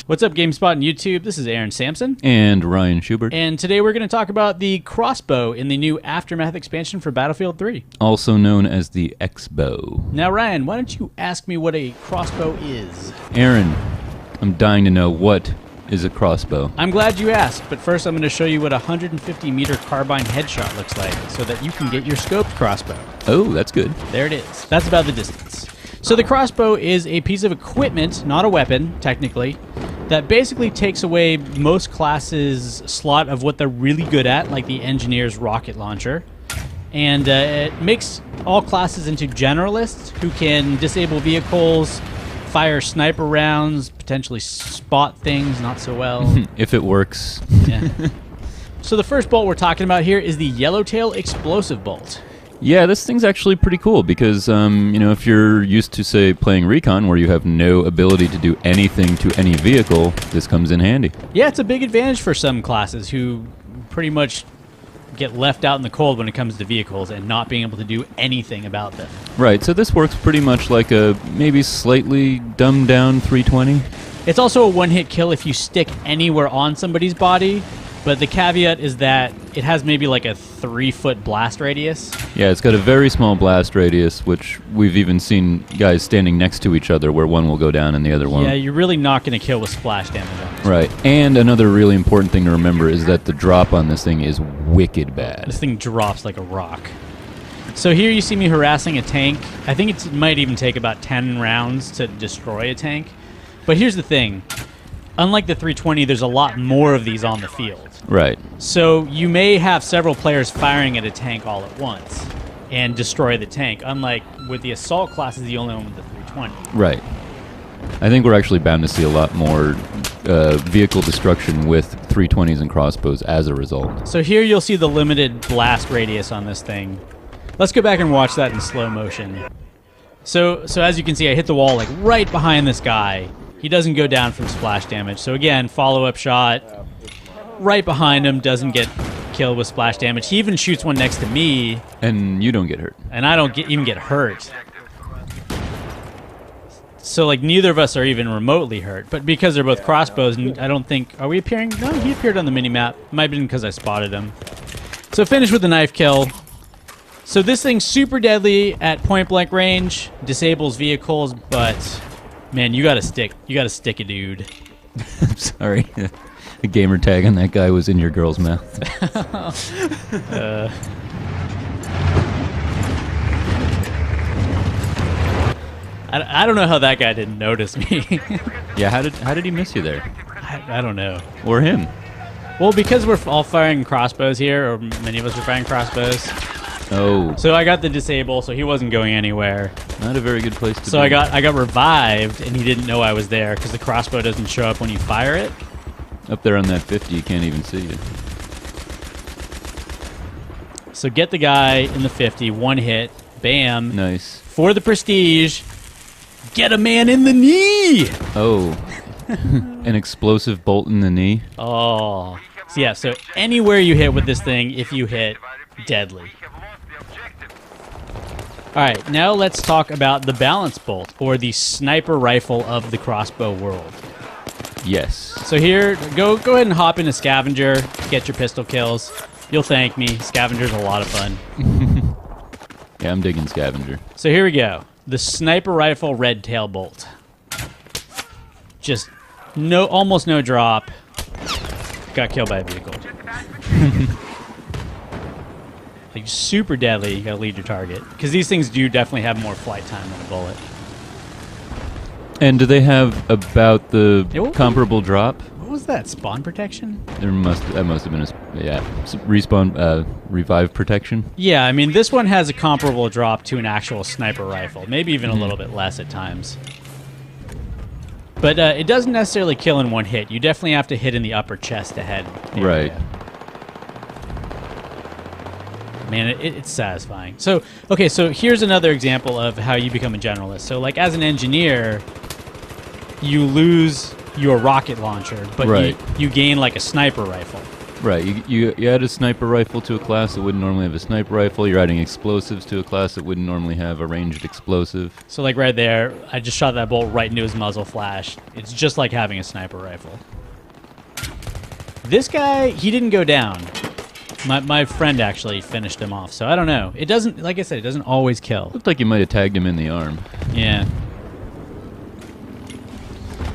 What's up, GameSpot and YouTube? This is Aaron Sampson. And Ryan Schubert. And today we're going to talk about the Crossbow in the new Aftermath expansion for Battlefield 3. Also known as the X-Bow. Now, Ryan, why don't you ask me what a crossbow is? Aaron, I'm dying to know, what is a crossbow? I'm glad you asked, but first I'm going to show you what a 150-meter carbine headshot looks like so that you can get your scoped crossbow. Oh, that's good. There it is. That's about the distance. So the crossbow is a piece of equipment, not a weapon, technically, that basically takes away most classes' slot of what they're really good at, like the engineer's rocket launcher. And it makes all classes into generalists who can disable vehicles, fire sniper rounds, potentially spot things not so well. If it works. Yeah. So the first bolt we're talking about here is the Yellowtail Explosive Bolt. Yeah, this thing's actually pretty cool because, if you're used to, say, playing Recon where you have no ability to do anything to any vehicle, this comes in handy. Yeah, it's a big advantage for some classes who pretty much get left out in the cold when it comes to vehicles and not being able to do anything about them. Right, so this works pretty much like a maybe slightly dumbed-down 320. It's also a one-hit kill if you stick anywhere on somebody's body, but the caveat is that it has maybe like a 3-foot blast radius. Yeah, it's got a very small blast radius, which we've even seen guys standing next to each other where one will go down and the other won't. Yeah, you're really not going to kill with splash damage on this. Right, and another really important thing to remember is that the drop on this thing is wicked bad. This thing drops like a rock. So here you see me harassing a tank. I think it might even take about 10 rounds to destroy a tank. But here's the thing. Unlike the 320, there's a lot more of these on the field. Right. So you may have several players firing at a tank all at once and destroy the tank, unlike with the assault class is the only one with the 320. Right. I think we're actually bound to see a lot more vehicle destruction with 320s and crossbows as a result. So here you'll see the limited blast radius on this thing. Let's go back and watch that in slow motion. So as you can see, I hit the wall like right behind this guy. He doesn't go down from splash damage. So again, follow-up shot. Right behind him, doesn't get killed with splash damage. He even shoots one next to me. And you don't get hurt. And I don't even get hurt. So, like, neither of us are even remotely hurt. But because they're both crossbows, I don't think... Are we appearing? No, he appeared on the minimap. Might have been because I spotted him. So finish with the knife kill. So this thing's super deadly at point-blank range. Disables vehicles, but... Man, you gotta stick a dude. I'm sorry. The gamer tag on that guy was in your girl's mouth. I don't know how that guy didn't notice me. Yeah, how did he miss you there? I don't know. Or him? Well, because we're all firing crossbows here, or many of us are firing crossbows. Oh. So I got the disable, so he wasn't going anywhere. Not a very good place to be. So I got revived, and he didn't know I was there because the crossbow doesn't show up when you fire it. Up there on that 50, you can't even see you. So get the guy in the 50, one hit, bam. Nice. For the prestige, get a man in the knee! Oh. An explosive bolt in the knee? Oh. So yeah, so anywhere you hit with this thing, if you hit, deadly. Alright, now let's talk about the balance bolt, or the sniper rifle of the crossbow world. Yes. So here, go ahead and hop into Scavenger, get your pistol kills. You'll thank me. Scavenger's a lot of fun. Yeah, I'm digging Scavenger. So here we go. The sniper rifle red tail bolt. Just almost no drop. Got killed by a vehicle. Like super deadly. You gotta lead your target because these things do definitely have more flight time than a bullet. And do they have about the comparable drop? What was that? Spawn protection? That must have been respawn revive protection. Yeah, I mean this one has a comparable drop to an actual sniper rifle, maybe even a little bit less at times. But it doesn't necessarily kill in one hit. You definitely have to hit in the upper chest ahead. Right. Man, it's satisfying. So, okay, so here's another example of how you become a generalist. So, like, as an engineer, you lose your rocket launcher, but you gain, like, a sniper rifle. Right, you add a sniper rifle to a class that wouldn't normally have a sniper rifle. You're adding explosives to a class that wouldn't normally have a ranged explosive. So like right there, I just shot that bolt right into his muzzle flash. It's just like having a sniper rifle. This guy, he didn't go down. My friend actually finished him off, so I don't know. It doesn't, like I said, it doesn't always kill. Looked like you might have tagged him in the arm. Yeah.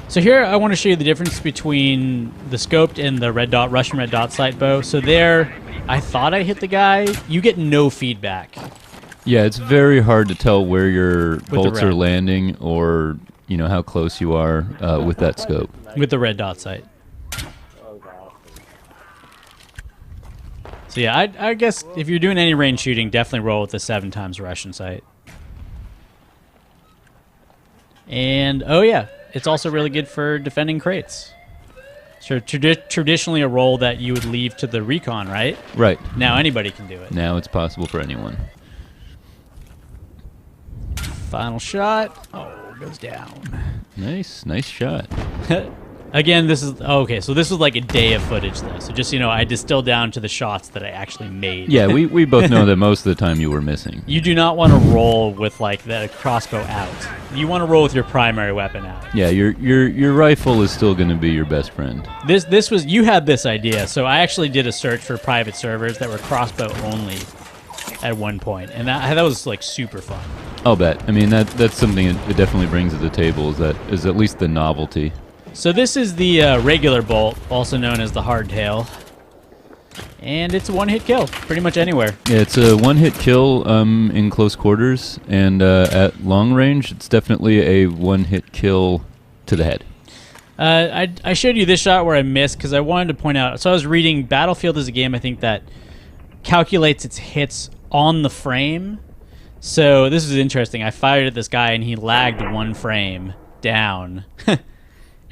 So here I want to show you the difference between the scoped and the Russian red dot sight bow. So there, I thought I hit the guy. You get no feedback. Yeah, it's very hard to tell where your bolts are landing or, you know, how close you are with that scope. With the red dot sight. So yeah, I guess if you're doing any range shooting, definitely roll with the 7x Russian sight. And, oh yeah, it's also really good for defending crates. So traditionally a role that you would leave to the recon, right? Right. Now anybody can do it. Now it's possible for anyone. Final shot. Oh, goes down. Nice shot. Again, this is okay. So this was like a day of footage, though. So just so you know, I distilled down to the shots that I actually made. Yeah, we both know that most of the time you were missing. You do not want to roll with like the crossbow out. You want to roll with your primary weapon out. Yeah, your rifle is still going to be your best friend. This was, you had this idea, so I actually did a search for private servers that were crossbow only at one point, and that was like super fun. I'll bet. I mean that's something it definitely brings to the table is at least the novelty. So this is the regular bolt, also known as the hardtail, and it's a one-hit kill, pretty much anywhere. Yeah, it's a one-hit kill in close quarters, and at long range, it's definitely a one-hit kill to the head. I showed you this shot where I missed because I wanted to point out. So I was reading Battlefield is a game I think that calculates its hits on the frame. So this is interesting. I fired at this guy and he lagged one frame down.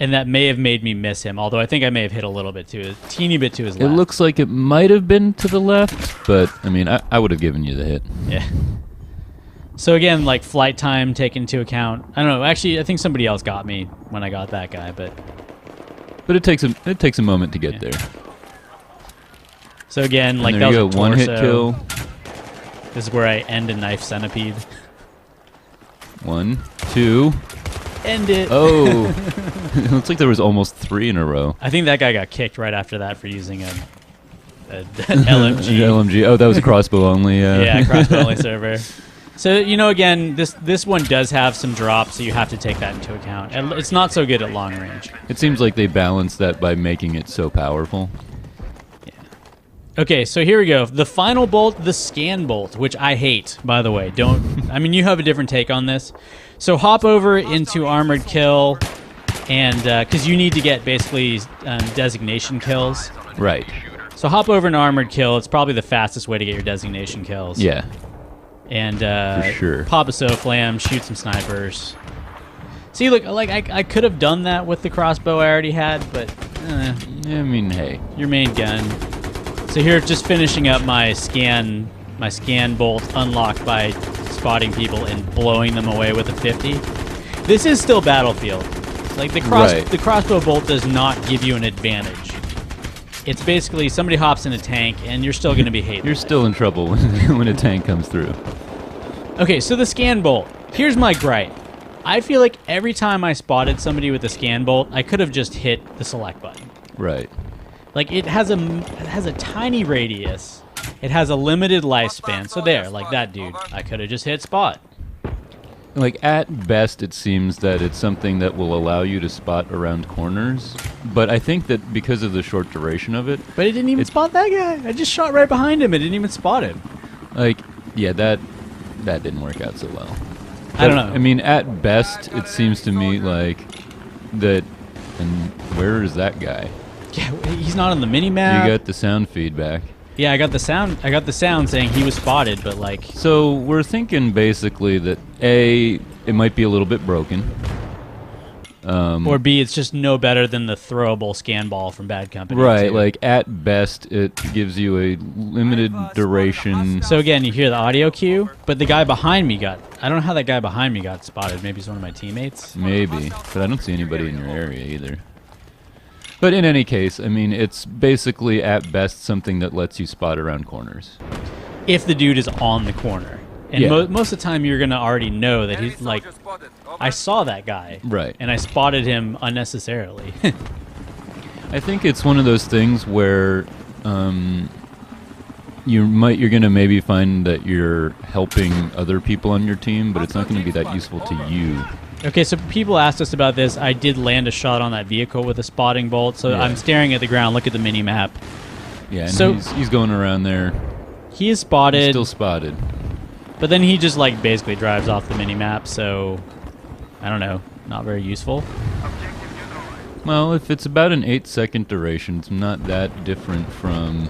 And that may have made me miss him, although I think I may have hit a little bit a teeny bit to his left. It looks like it might have been to the left, but I mean, I would have given you the hit. Yeah. So again, like flight time taken into account. I don't know. Actually, I think somebody else got me when I got that guy, but it takes a moment to get there. So again, and like there that was you a go, one hit kill. This is where I end a knife centipede. 1, 2. End it. Oh, it looks like there was almost 3 in a row. I think that guy got kicked right after that for using a LMG. LMG. Oh, that was a crossbow only. Yeah, crossbow only server. So you know, again, this one does have some drops, so you have to take that into account. And it's not so good at long range. It seems like they balanced that by making it so powerful. Yeah. Okay, so here we go. The final bolt, the scan bolt, which I hate, by the way. Don't. I mean, you have a different take on this. So hop over into Armored Kill, and because you need to get basically designation kills. Right. So hop over into Armored Kill. It's probably the fastest way to get your designation kills. Yeah. And for sure. Pop a SOFLAM, shoot some snipers. See, look, like I could have done that with the crossbow I already had, but I mean, hey, your main gun. So here, just finishing up my scan bolt unlocked by spotting people and blowing them away with a 50. This is still Battlefield. Like the crossbow bolt does not give you an advantage. It's basically somebody hops in a tank and you're still going to be hated. You're still in trouble when a tank comes through. Okay, so the scan bolt. Here's my gripe. I feel like every time I spotted somebody with a scan bolt, I could have just hit the select button. Right. Like it has a tiny radius. It has a limited lifespan. So there, like that dude, I could have just hit spot. Like at best, it seems that it's something that will allow you to spot around corners. But I think that because of the short duration of it, but it didn't even spot that guy. I just shot right behind him. It didn't even spot him. Like, yeah, that didn't work out so well. I don't know. I mean, at best, it seems to me like that. And where is that guy? Yeah, he's not on the mini map. You got the sound feedback. Yeah, I got the sound saying he was spotted, but like. So we're thinking basically that A, it might be a little bit broken. Or B, it's just no better than the throwable scan ball from Bad Company. Right, too. like at best, it gives you a limited duration. So again, you hear the audio cue, but the guy behind me I don't know how that guy behind me got spotted. Maybe he's one of my teammates. Maybe, but I don't see anybody in your area either. But in any case, I mean, it's basically at best something that lets you spot around corners. If the dude is on the corner. And Yeah. most of the time, you're going to already know that he's like, I saw that guy. Right. And I spotted him unnecessarily. I think it's one of those things where you're going to maybe find that you're helping other people on your team, but it's not going to be that useful to you. Okay, so people asked us about this. I did land a shot on that vehicle with a spotting bolt, so Yeah. I'm staring at the ground. Look at the mini map. Yeah, and So- he's going around there. He is spotted, He's still spotted. but then he just like basically drives off the mini map. So I don't know, not very useful. Well, if it's about an 8-second duration, it's not that different from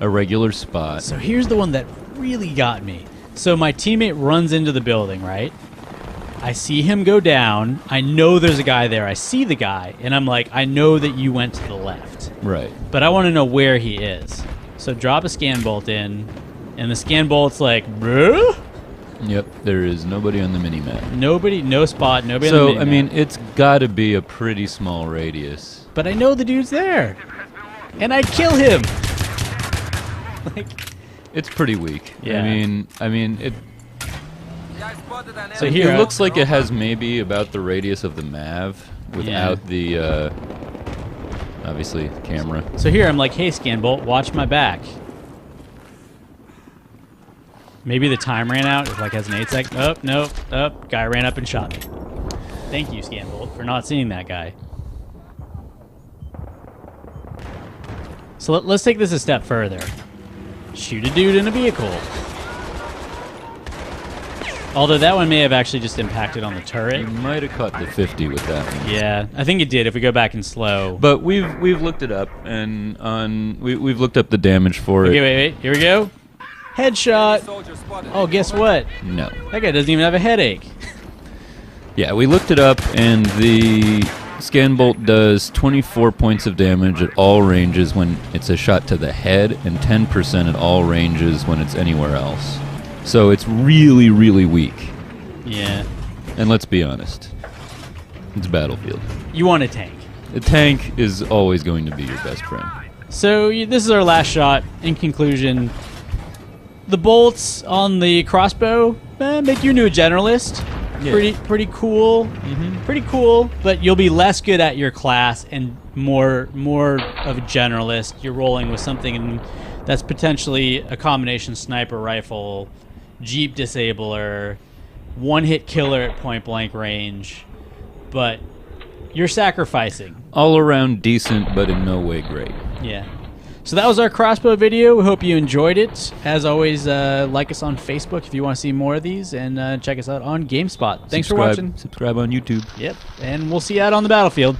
a regular spot. So here's the one that really got me. So my teammate runs into the building, right? I see him go down. I know there's a guy there. I see the guy, and I'm like, I know that you went to the left, Right. but I want to know where he is. So drop a scan bolt in, and the scan bolt's like, bruh? Yep, there is nobody on the mini-map. Nobody, no spot, nobody on So, the I minimap. mean, it's got to be a pretty small radius. But I know the dude's there, and I kill him. Like, It's pretty weak. Yeah. I mean, it. so here, It looks like it has maybe about the radius of the Mav without Yeah. the, obviously, camera. So here I'm like, hey, scan bolt, watch my back. Maybe the time ran out. It like has an 8-second. Oh, no. Oh, guy ran up and shot me. Thank you, scan bolt, for not seeing that guy. So let's take this a step further. Shoot a dude in a vehicle. Although that one may have actually just impacted on the turret. You might have caught the 50 with that one. Yeah, I think it did if we go back in slow. But we've looked it up, and we've looked up the damage for it. Okay, wait. Here we go. Headshot. Oh, guess what? No. That guy doesn't even have a headache. Yeah, we looked it up, and the scan bolt does 24 points of damage at all ranges when it's a shot to the head, and 10% at all ranges when it's anywhere else. So it's really, really weak. Yeah. And let's be honest, it's Battlefield. You want a tank. A tank is always going to be your best friend. So this is our last shot. In conclusion, the bolts on the crossbow make you into a generalist. Yeah. Pretty cool. Pretty cool. But you'll be less good at your class and more of a generalist. You're rolling with something that's potentially a combination sniper rifle, Jeep disabler, one-hit killer at point-blank range. But you're sacrificing. All around decent, but in no way great. Yeah. So that was our crossbow video. We hope you enjoyed it. As always, like us on Facebook if you want to see more of these, and check us out on GameSpot. Thanks for watching. Subscribe on YouTube. Yep. And we'll see you out on the battlefield.